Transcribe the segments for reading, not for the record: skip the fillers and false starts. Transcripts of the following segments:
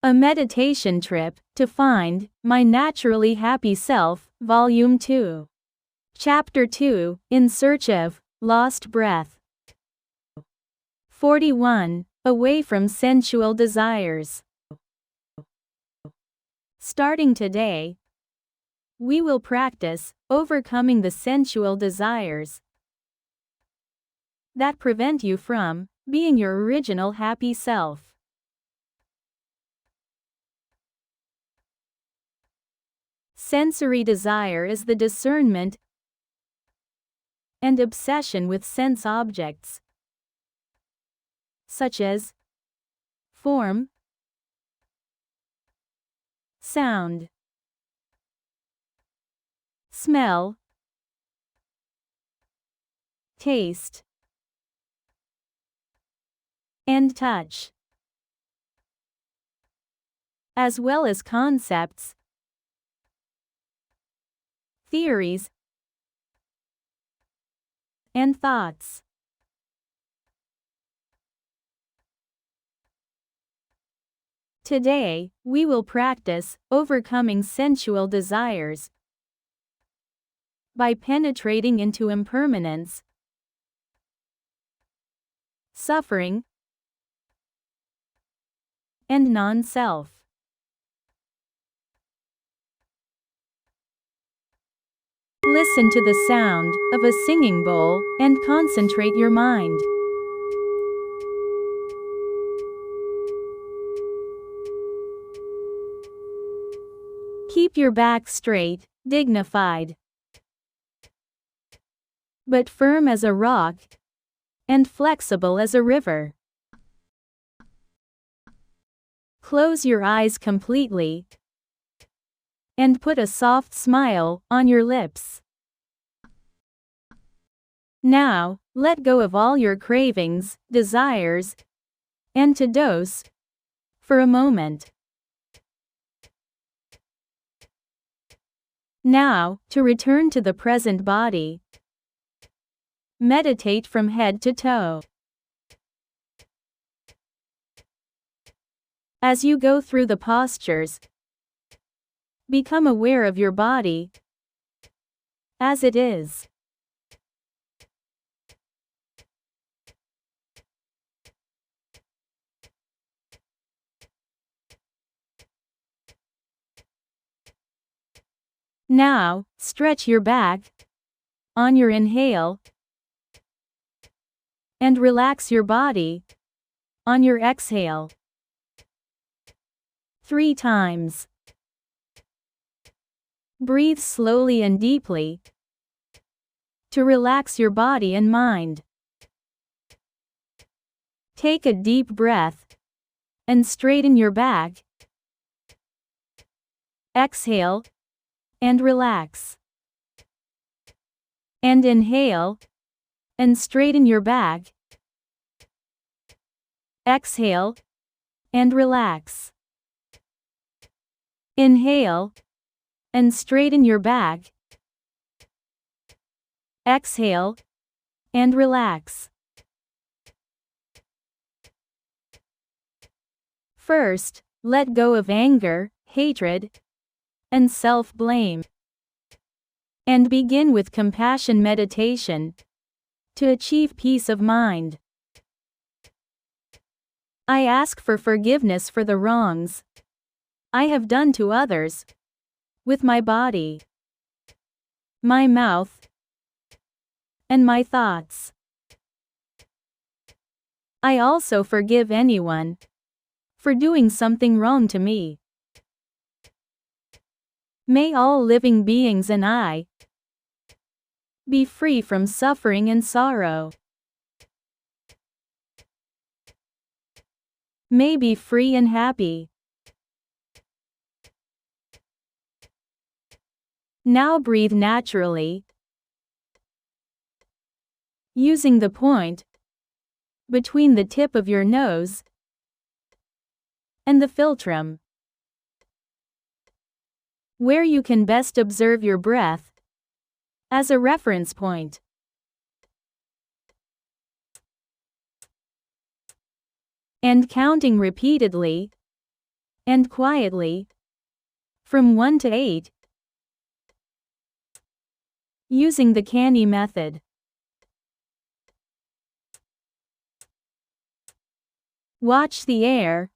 A meditation trip to find my naturally happy self, Volume 2. Chapter 2, In Search of Lost Breath. 41. Away from sensual desires. Starting today, we will practice overcoming the sensual desires that prevent you from being your original happy self. Sensory desire is the discernment and obsession with sense objects, such as form, sound, smell, taste, and touch, as well as concepts, theories, and thoughts. Today, we will practice overcoming sensual desires by penetrating into impermanence, suffering, and non-self. Listen to the sound of a singing bowl and concentrate your mind. Keep your back straight, dignified, but firm as a rock and flexible as a river. Close your eyes completely and put a soft smile on your lips. Now, let go of all your cravings, desires, and to dose for a moment. Now, to return to the present body, meditate from head to toe. As you go through the postures, become aware of your body as it is. Now, stretch your back on your inhale and relax your body on your exhale. 3 times. Breathe slowly and deeply to relax your body and mind. Take a deep breath and straighten your back. Exhale and relax. And inhale and straighten your back. Exhale and relax. Inhale and straighten your back. Exhale and relax. First, let go of anger, hatred, and self-blame, and begin with compassion meditation to achieve peace of mind. I ask for forgiveness for the wrongs I have done to others with my body, my mouth, and my thoughts. I also forgive anyone for doing something wrong to me. May all living beings and I be free from suffering and sorrow. May be free and happy. Now breathe naturally, using the point between the tip of your nose and the philtrum, where you can best observe your breath as a reference point. And counting repeatedly and quietly, from 1 to 8, using the canny method. Watch the air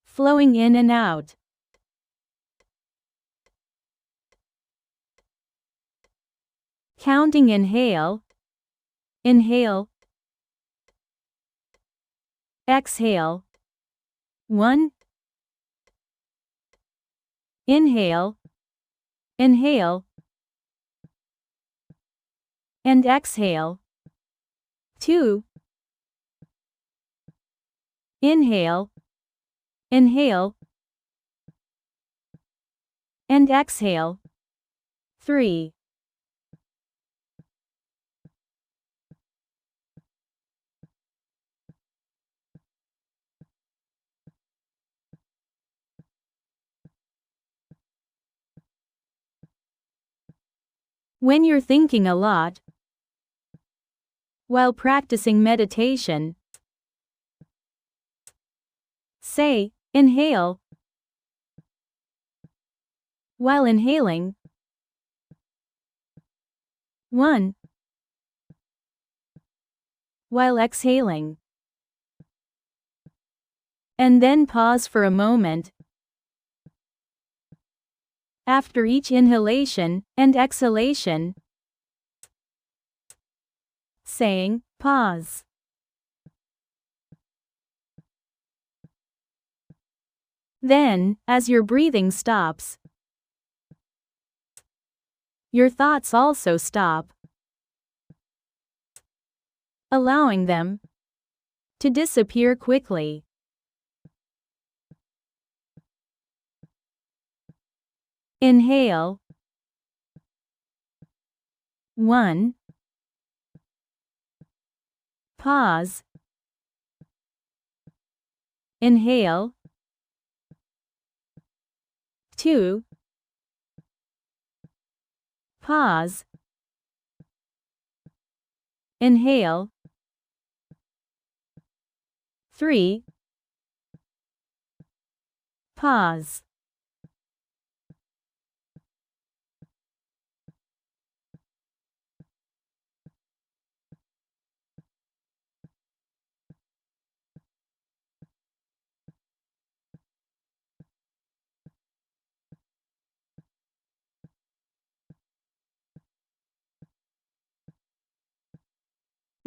flowing in and out. Counting inhale, inhale, exhale. 1. Inhale, inhale, and exhale. 2. Inhale, inhale, and exhale. 3. When you're thinking a lot while practicing meditation, say, inhale, while inhaling. 1. While exhaling. And then pause for a moment after each inhalation and exhalation, saying, pause. Then, as your breathing stops, your thoughts also stop, allowing them to disappear quickly. Inhale. 1. Pause. Inhale. 2. Pause. Inhale. 3. Pause.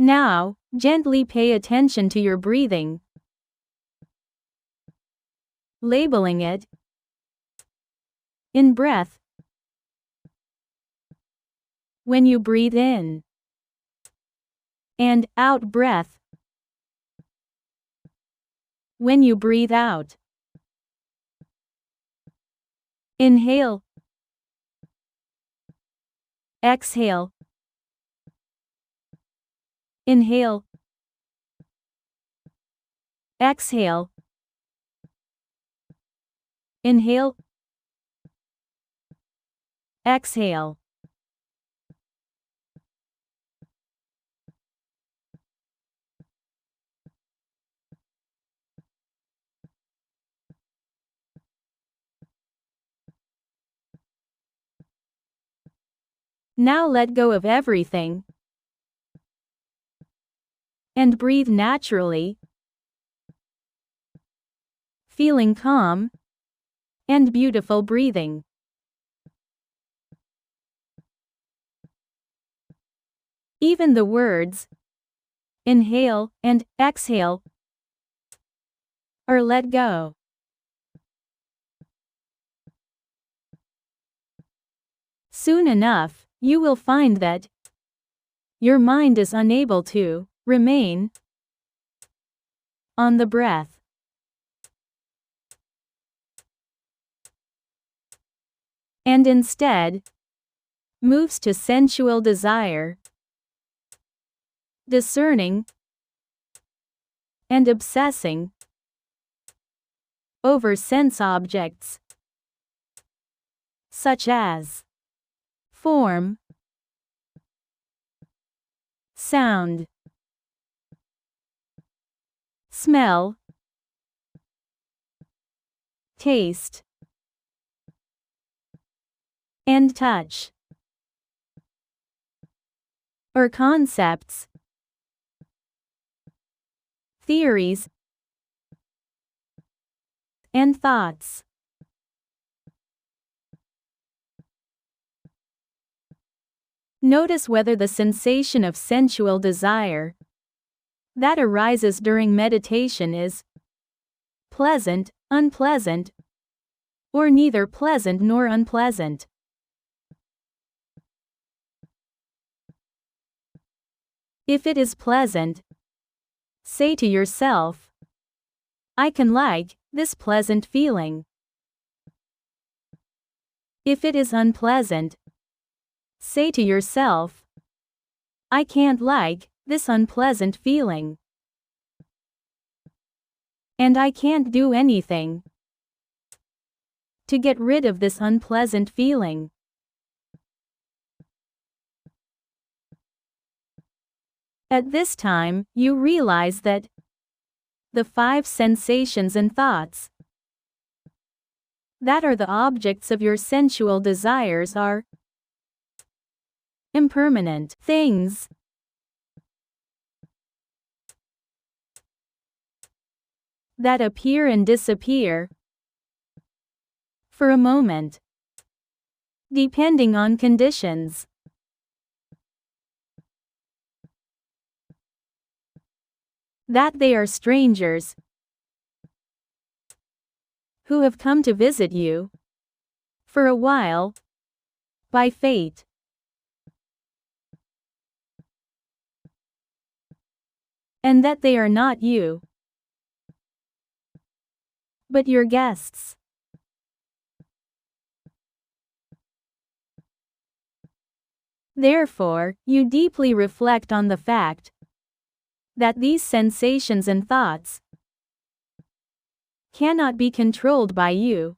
Now, gently pay attention to your breathing, labeling it in breath. When you breathe in and out breath. When you breathe out. Inhale. Exhale. Inhale. Exhale. Inhale. Exhale. Now let go of everything and breathe naturally, feeling calm and beautiful breathing. Even the words inhale and exhale are let go. Soon enough, you will find that your mind is unable to remain on the breath. And instead, moves to sensual desire, discerning, and obsessing over sense objects, such as form, sound, smell, taste, and touch, or concepts, theories, and thoughts. Notice whether the sensation of sensual desire that arises during meditation is pleasant, unpleasant, or neither pleasant nor unpleasant. If it is pleasant, say to yourself, I can like this pleasant feeling. If it is unpleasant, say to yourself, I can't like this unpleasant feeling. And I can't do anything to get rid of this unpleasant feeling. At this time, you realize that the 5 sensations and thoughts that are the objects of your sensual desires are impermanent things, that appear and disappear for a moment, depending on conditions. That they are strangers who have come to visit you for a while by fate. And that they are not you, but your guests. Therefore, you deeply reflect on the fact that these sensations and thoughts cannot be controlled by you,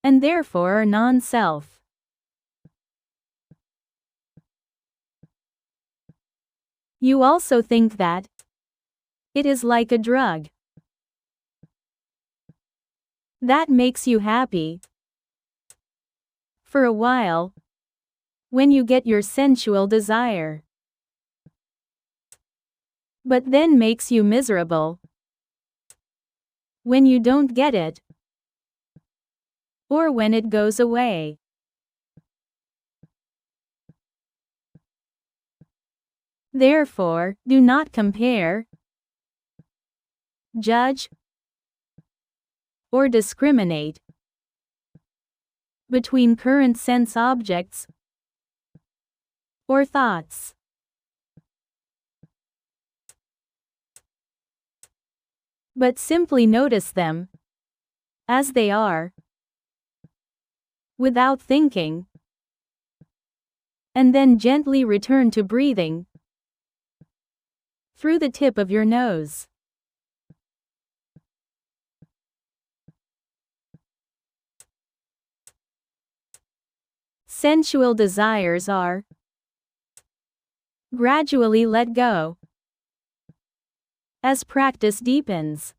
and therefore are non-self. You also think that it is like a drug that makes you happy for a while when you get your sensual desire, but then makes you miserable when you don't get it, or when it goes away. Therefore, do not compare, judge, or discriminate between current sense objects or thoughts. But simply notice them as they are, without thinking, and then gently return to breathing through the tip of your nose. Sensual desires are gradually let go as practice deepens.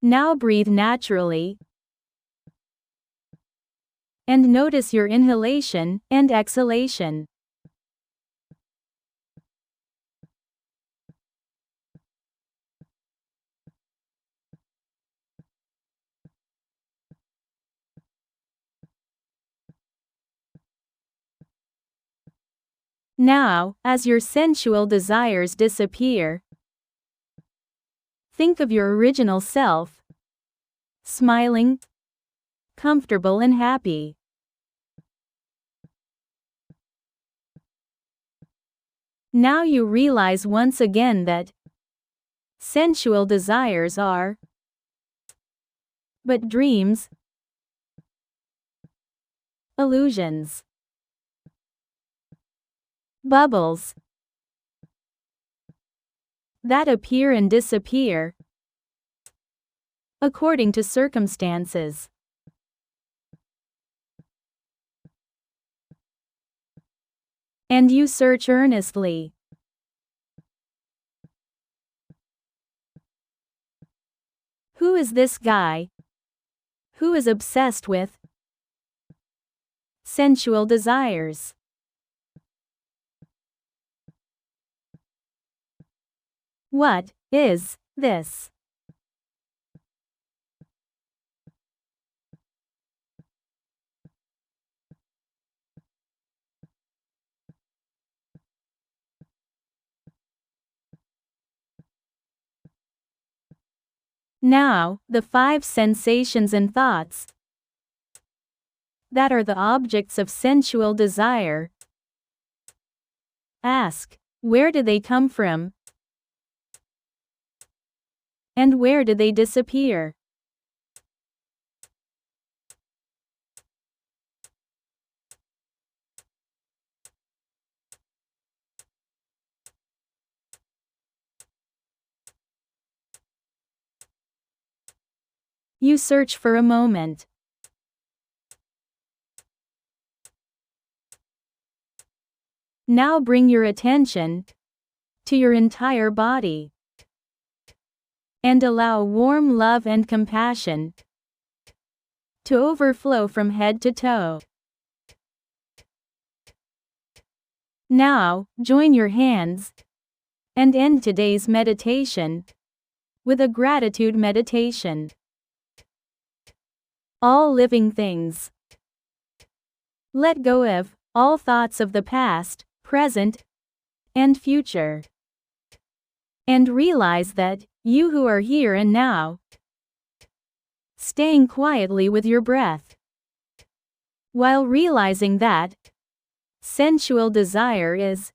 Now breathe naturally and notice your inhalation and exhalation. Now, as your sensual desires disappear, think of your original self, smiling, comfortable and happy. Now you realize once again that sensual desires are but dreams, illusions, bubbles that appear and disappear according to circumstances. And you search earnestly Who is this guy? Who is obsessed with sensual desires? What is this? Now, the 5 sensations and thoughts that are the objects of sensual desire. Ask, where do they come from? And where do they disappear? You search for a moment. Now bring your attention to your entire body and allow warm love and compassion to overflow from head to toe. Now, join your hands and end today's meditation with a gratitude meditation. All living things. Let go of all thoughts of the past, present, and future. And realize that you who are here and now, staying quietly with your breath, while realizing that sensual desire is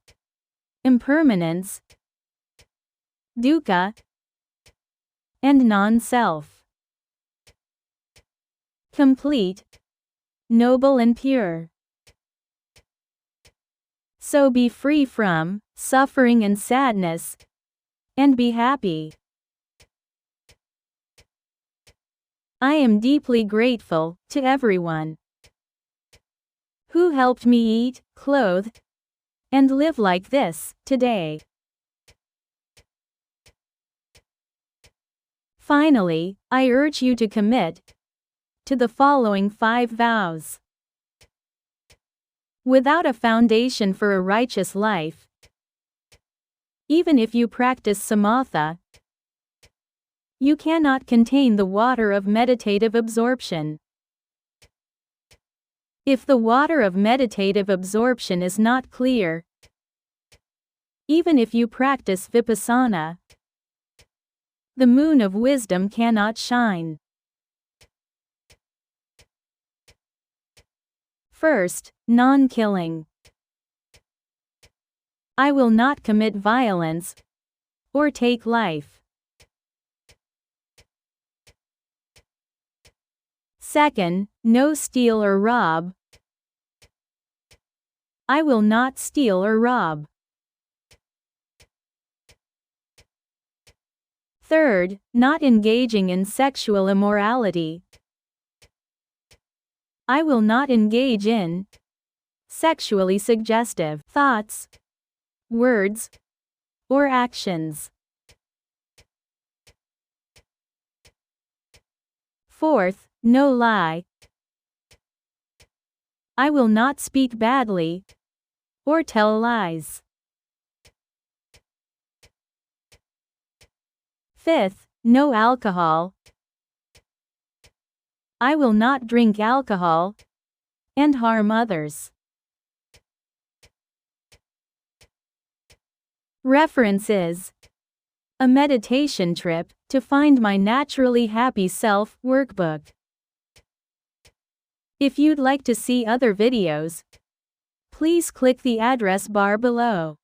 impermanence, dukkha, and non-self. Complete, noble and pure. So be free from suffering and sadness, and be happy. I am deeply grateful to everyone who helped me eat, clothe, and live like this today. Finally, I urge you to commit to the following 5 vows. Without a foundation for a righteous life, even if you practice samatha, you cannot contain the water of meditative absorption. If the water of meditative absorption is not clear, even if you practice vipassana, the moon of wisdom cannot shine. First, non-killing. I will not commit violence or take life. Second, no steal or rob. I will not steal or rob. Third, not engaging in sexual immorality. I will not engage in sexually suggestive thoughts, words, or actions. Fourth, no lie. I will not speak badly or tell lies. Fifth, no alcohol. I will not drink alcohol and harm others. References: A Meditation Trip to Find My Naturally Happy Self workbook. If you'd like to see other videos, please click the address bar below.